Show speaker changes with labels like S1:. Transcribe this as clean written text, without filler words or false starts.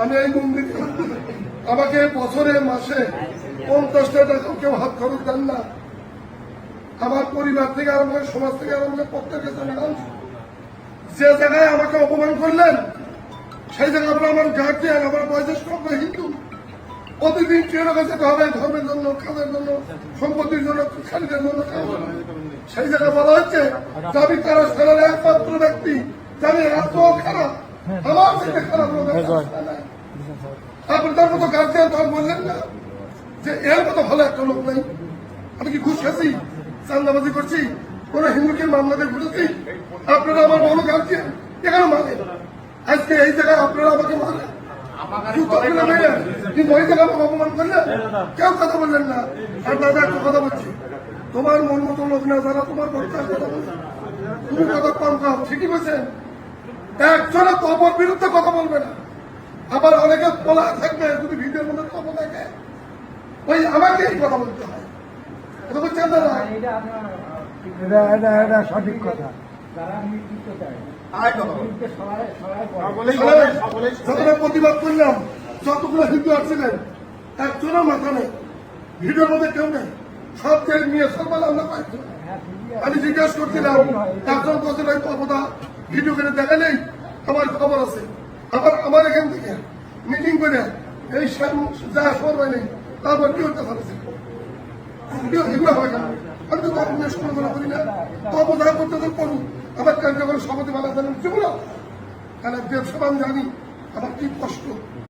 S1: আমি এই মন্দিরে আমাকে বছরে মাসে 50টা টাকা কেউ হাত খরচ দেন না। আমার পরিবার থেকে আরম্ভ করে সমাজ থেকে আরম্ভ করে প্রত্যেকের কাছে ম্যাডাম, যে জায়গায় আমাকে অপমান করলেন সেই জায়গায় আপনার আমার গার্জিয়ান, আমার বয়োজ্যেষ্ঠ হিন্দু, প্রতিদিন ট্রেনের কাছে যেতে হবে ধর্মের জন্য, কাজের জন্য, সম্পত্তির জন্য, খালিদের জন্য। সেই জায়গায় বলা হচ্ছে যে আমি তারা সেনার একমাত্র ব্যক্তি যাদের এত খারাপ, আমার থেকে খারাপ লোক আপনি তার মতো গার্জিয়ান তখন বললেন না যে এর মতো ভালো একটা লোক নেই। আমি কি ঘুষ খাচ্ছি, চান্দাবাজি করছি, কোন হিন্দুকে মামলাতে ঘুরেছি? আপনারা আমার বড় গার্জিয়ান, এখানে মানে আজকে এই জায়গায় আপনারা আমাকে মানে কিন্তু ওই জায়গায় আমাকে অপমান করলেন, কেউ কথা বললেন না। আর দাদা একটা কথা বলছি, তোমার মন মতো লোক না যারা তোমার বক্তার কথা বলছে, তুমি কথা কম কাও, ঠিকই বলছেন। একজনের তপর বিরুদ্ধে কথা বলবে না, আবার অনেকে বলা থাকবে যদি ভিডিওর মধ্যে তপ থাকে ওই আমাকেই কথা বলতে হয়। এটা বলছেন দাদা,
S2: এটা সঠিক কথা।
S1: যতটা প্রতিবাদ করলাম, যতগুলো হিন্দু আসছিলেন, একজনের মাথা নেই, ভিডিওর মধ্যে কেউ নেই, সব কেউ নিয়ে সরকার আমরা পাইছি। আমি জিজ্ঞাসা করছিলাম, একজন বলছেন ওই তপদা ভিডিও করে দেখা নেই, আমার খবর আছে। আবার আমার এখান থেকে মিটিং করে এই যা সরবে নেই, তারপর কি হতে পারছে এগুলো হয় না। আমি তো তপ নিয়ে সমালোচনা করি না, তপদা করতে তো করুন, আবার কার্যকর সভাপতি বাধা দেন, যেগুলো কারণ ব্যবসা আমি জানি আমার কি কষ্ট।